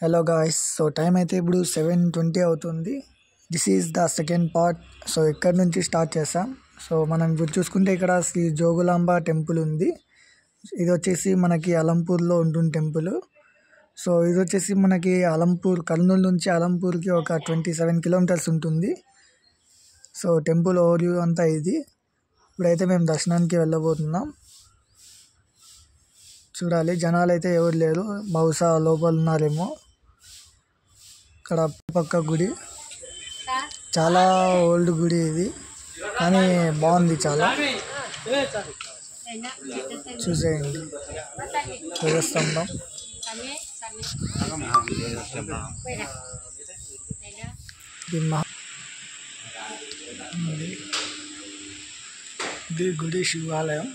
Hello guys, so time అయితే ఇప్పుడు 7:20 అవుతుంది. This is the second part. So ఇక్కడ నుంచి స్టార్ట్ చేసాం. సో మనం ఇప్పుడు చూసుకుంటే ఇక్కడ శ్రీ జోగులాంబ టెంపుల్ ఉంది. ఇది వచ్చేసి మనకి అలంపూర్లో ఉంటుంది టెంపుల్. సో ఇది వచ్చేసి మనకి అలంపూర్, కర్నూలు నుంచి అలంపూర్కి ఒక 27 కిలోమీటర్స్ ఉంటుంది. సో టెంపుల్ ఓవర్వ్యూ అంతా ఇది. ఇప్పుడైతే మేము దర్శనానికి వెళ్ళబోతున్నాం. చూడాలి, జనాలు అయితే ఎవరు లేరు, బహుశా లోపల ఉన్నారేమో. ఇక్కడ పక్క గుడి, చాలా ఓల్డ్ గుడి ఇది, కానీ బాగుంది చాలా. చూసేయండి, ధ్వజస్తంభం. ఇది గుడి, శివాలయం.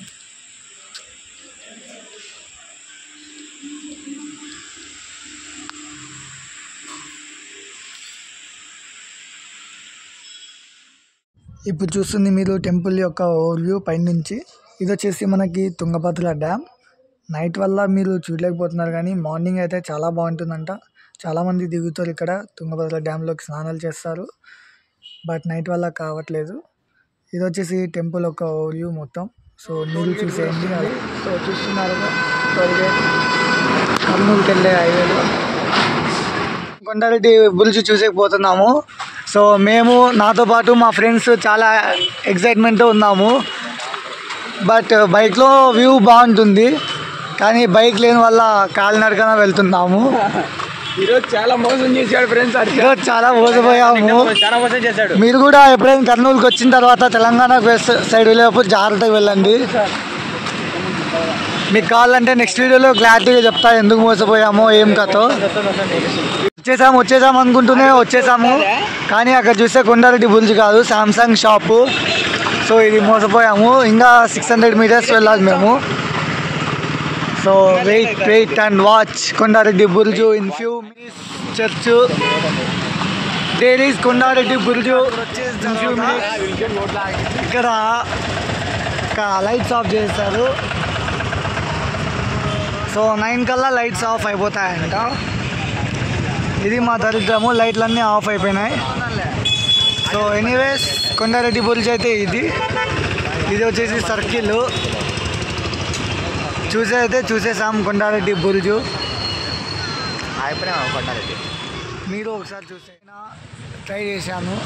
ఇప్పుడు చూస్తుంది మీరు టెంపుల్ యొక్క ఓవర్వ్యూ పైనుంచి. ఇది వచ్చేసి మనకి తుంగభద్ర డ్యామ్. నైట్ వల్ల మీరు చూడలేకపోతున్నారు, కానీ మార్నింగ్ అయితే చాలా బాగుంటుందంట. చాలామంది దిగుతారు ఇక్కడ, తుంగభద్ర డ్యామ్లోకి స్నానాలు చేస్తారు. బట్ నైట్ వల్ల కావట్లేదు. ఇది వచ్చేసి టెంపుల్ యొక్క ఓవర్వ్యూ మొత్తం. సో నీళ్ళు చూసేయండి. అది సో చూస్తున్నారు, కర్నూలుకి వెళ్ళే హైవేలో కొండారెడ్డి బుల్స్ చూసేకపోతున్నాము. సో మేము, నాతో పాటు మా ఫ్రెండ్స్ చాలా ఎక్సైట్మెంట్తో ఉన్నాము. బట్ బైక్లో వ్యూ బాగుంటుంది, కానీ బైక్ లేని వల్ల కాలినడకన వెళ్తున్నాము. ఈరోజు చాలా మోసం చేశాడు ఫ్రెండ్స్. ఈరోజు చాలా మోసపోయాము. చాలా మోసం చేశాడు. మీరు కూడా ఎప్పుడైనా కర్నూలుకి వచ్చిన తర్వాత తెలంగాణ సైడ్ వెళ్ళేటప్పుడు జాగ్రత్తగా వెళ్ళండి. మీకు కావాలంటే నెక్స్ట్ వీడియోలో క్లారిటీగా చెప్తా ఎందుకు మోసపోయామో ఏం కథో. వచ్చేసాము అనుకుంటూనే వచ్చేసాము, కానీ అక్కడ చూస్తే కొండారెడ్డి బుల్జ్ కాదు, సామ్సంగ్ షాపు. సో ఇది మోసపోయాము. ఇంకా 600 మీటర్స్ వెళ్ళాలి మేము. So wait and watch Kondareddy బుల్జ్. In few minutes church, there is Kondareddy బుల్జ్. ఇన్ ఫ్యూ మినిట్స్ ఇక్కడ లైట్స్ ఆఫ్ చేస్తారు. సో 9 కల్లా లైట్స్ ఆఫ్ అయిపోతాయంట. ఇది మా దరిద్రము, లైట్లన్నీ ఆఫ్ అయిపోయినాయి. సో ఎనీవేస్ కొండారెడ్డి బుల్జ్ అయితే ఇది వచ్చేసి సర్కిల్. చూసేసాం కొండారెడ్డి బుల్జ్. మీరు ఒకసారి చూసే ట్రై చేశాను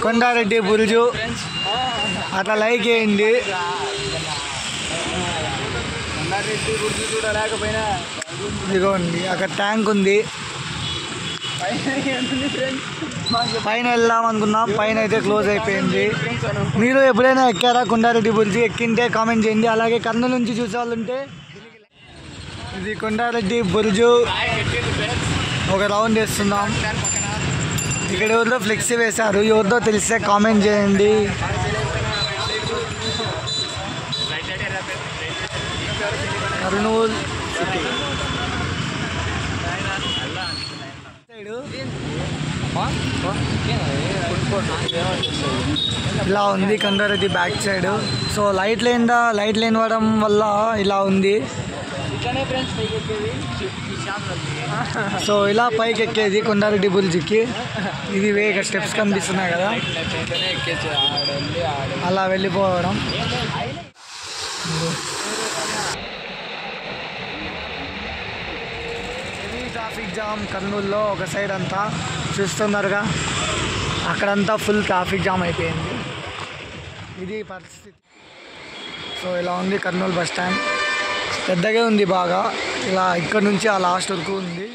కొండారెడ్డి బుల్జ్. అట్లా లైక్ చేయండి. ఇదిగోండి అక్కడ ట్యాంక్ ఉంది. పైన వెళ్దాం అనుకున్నాం, పైన అయితే క్లోజ్ అయిపోయింది. మీరు ఎప్పుడైనా ఎక్కారా కొండారెడ్డి బుల్జ్? ఎక్కింటే కామెంట్ చేయండి. అలాగే కర్నూలు నుంచి చూసే వాళ్ళు ఉంటే, ఇది కొండారెడ్డి బుల్జ్. ఒక రౌండ్ వేస్తున్నాం. ఇక్కడ ఎవరితో ఫ్లెక్సీ వేశారు, ఎవరితో తెలిస్తే కామెంట్ చేయండి. కర్నూలు సిటీ ఇలా ఉంది Kondareddy back side. So light లేనివ్వడం వల్ల ఇలా ఉంది. సో ఇలా పైకి ఎక్కేది కొండారెడ్డి బుల్జ్కి. ఇది వేగ స్టెప్స్ కనిపిస్తున్నాయి కదా, అలా వెళ్ళిపోవడం. ట్రాఫిక్ జామ్ కర్నూలులో ఒక సైడ్ అంతా చూస్తున్నారుగా, అక్కడంతా ఫుల్ ట్రాఫిక్ జామ్ అయిపోయింది. ఇది పరిస్థితి. సో ఇలా ఉంది కర్నూలు బస్ స్టాండ్. పెద్దగా ఉంది బాగా, ఇలా ఇక్కడ నుంచి ఆ లాస్ట్ వరకు ఉంది.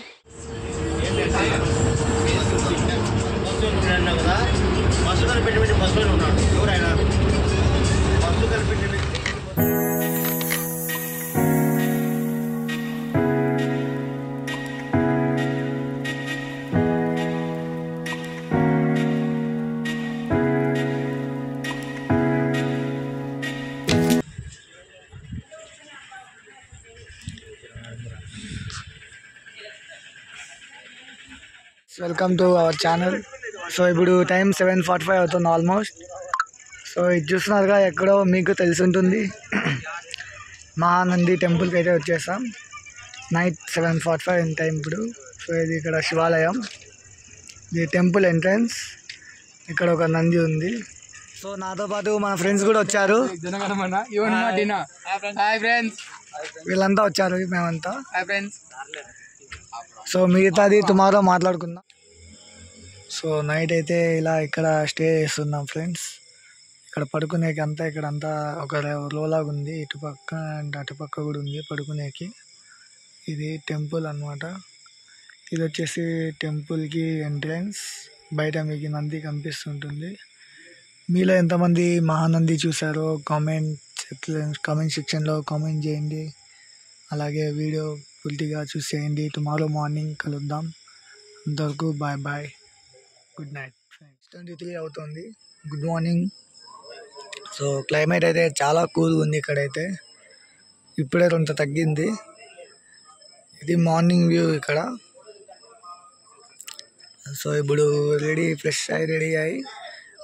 Welcome to our channel. So ఇప్పుడు టైం 7:45 అవుతుంది ఆల్మోస్ట్. సో ఇది చూస్తున్నారుగా, ఎక్కడో మీకు తెలిసి ఉంటుంది, మహానంది టెంపుల్కి అయితే వచ్చేసాం. నైట్ 7:45 ఇన్ టైం ఇప్పుడు. సో ఇది ఇక్కడ శివాలయం, ఇది టెంపుల్ ఎంట్రన్స్. ఇక్కడ ఒక నంది ఉంది. సో నాతో పాటు మన ఫ్రెండ్స్ కూడా వచ్చారు, వీళ్ళంతా వచ్చారు, మేమంతా. సో మిగతాది టుమారో మాట్లాడుకుందాం. సో నైట్ అయితే ఇలా ఇక్కడ స్టే చేస్తున్నాం ఫ్రెండ్స్. ఇక్కడ పడుకునేకి అంతా ఇక్కడంతా ఒక రోలాగా ఉంది, ఇటుపక్క అండ్ అటుపక్క కూడా ఉంది పడుకునేకి. ఇది టెంపుల్ అన్నమాట. ఇది వచ్చేసి టెంపుల్కి ఎంట్రన్స్. బయట మీకు నంది కనిపిస్తుంటుంది. మీలో ఎంతమంది మహానంది చూసారో కామెంట్ సెక్షన్లో కామెంట్ చేయండి. అలాగే వీడియో పూర్తిగా చూసేయండి. టుమారో మార్నింగ్ కలుద్దాం. అంతవరకు బాయ్ బాయ్, గుడ్ నైట్. 23 అవుతుంది. Good morning. సో క్లైమేట్ అయితే చాలా కూల్గా ఉంది ఇక్కడైతే. ఇప్పుడే కొంత తగ్గింది. ఇది మార్నింగ్ వ్యూ ఇక్కడ. సో ఇప్పుడు ఫ్రెష్ అయ్యి రెడీ అయ్యి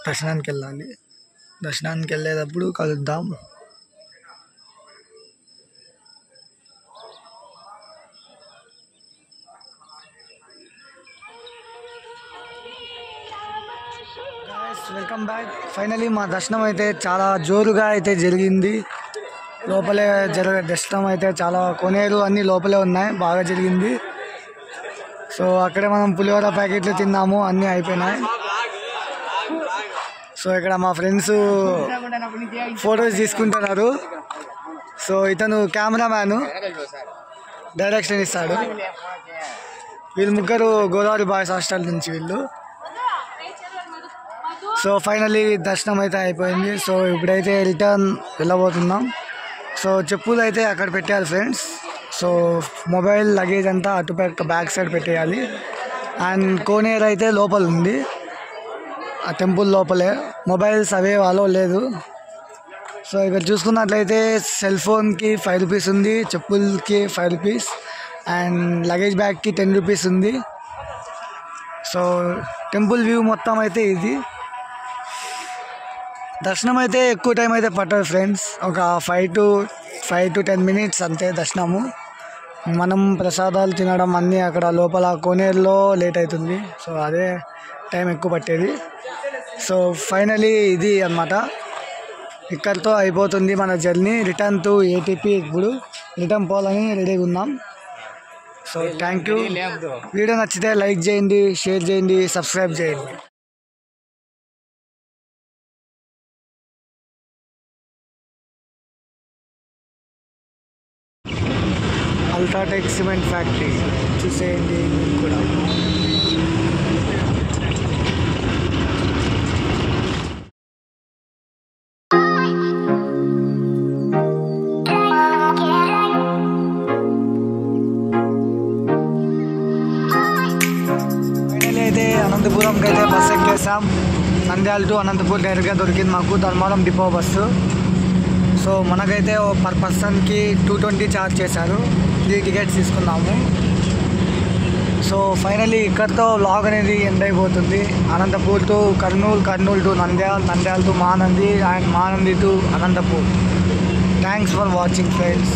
దర్శనానికి వెళ్ళాలి. దర్శనానికి వెళ్ళేటప్పుడు కలుద్దాం. Welcome back. ఫైనలీ మా దర్శనం అయితే చాలా జోరుగా అయితే జరిగింది. లోపలే దర్శనం అయితే చాలా కోనేరు అన్నీ లోపలే ఉన్నాయి, బాగా జరిగింది. సో అక్కడే మనం పులిహోర ప్యాకెట్లు తిన్నాము, అన్నీ అయిపోయినాయి. సో ఇక్కడ మా ఫ్రెండ్స్ ఫొటోస్ తీసుకుంటున్నారు. సో ఇతను కెమెరామ్యాను, డైరెక్షన్ ఇస్తాడు. వీళ్ళు ముగ్గురు గోదావరి బాయ్స్ హాస్టల్ నుంచి వీళ్ళు. సో ఫైనలీ దర్శనం అయితే అయిపోయింది. సో ఇప్పుడైతే రిటర్న్ వెళ్ళబోతున్నాం. సో చెప్పులు అయితే అక్కడ పెట్టారు ఫ్రెండ్స్. సో మొబైల్ లగేజ్ అంతా అటుపక్క బ్యాక్ సైడ్ పెట్టేయాలి. అండ్ కోనేరు అయితే లోపల ఉంది, ఆ టెంపుల్ లోపలే. మొబైల్స్ అవే అలో లేదు. సో ఇక్కడ చూసుకున్నట్లయితే సెల్ ఫోన్కి 5 రూపీస్ ఉంది, చెప్పులకి 5 రూపీస్, అండ్ లగేజ్ బ్యాగ్కి 10 రూపీస్ ఉంది. సో టెంపుల్ వ్యూ మొత్తం అయితే ఇది. దర్శనం అయితే ఎక్కువ టైం అయితే పట్టదు ఫ్రెండ్స్, ఒక 5 to 10 minutes అంతే దర్శనము. మనం ప్రసాదాలు తినడం అన్నీ అక్కడ లోపల కోనేరులో లేట్ అవుతుంది. సో అదే టైం ఎక్కువ పట్టేది. సో ఫైనలీ ఇది అన్నమాట, ఇక్కడితో అయిపోతుంది మన జర్నీ. Return to ATP. ఇప్పుడు రిటర్న్ పోవాలని రెడీగా ఉన్నాం. So thank you. వీడియో నచ్చితే లైక్ చేయండి, షేర్ చేయండి, సబ్స్క్రైబ్ చేయండి. అల్ట్రాటెక్ సిమెంట్ ఫ్యాక్టరీ చూసేయండి మీరు కూడా. ఫైనల్ అయితే అనంతపురంకి అయితే బస్సు ఎక్కేసాం. నంద్యాల టు అనంతపూర్ డైరెక్ట్గా దొరికింది మాకు, ధర్మవరం డిపో బస్సు. సో మనకైతే పర్ పర్సన్కి 220 ఛార్జ్ చేశారు. 3 టికెట్స్ తీసుకున్నాము. సో ఫైనలీ ఇక్కడితో వ్లాగ్ అనేది ఎండ్ అయిపోతుంది. Anantapur to Kurnool, Kurnool to Nandyal, Nandyal to Mahanandi, and Mahanandi to Anantapur. Thanks for watching friends.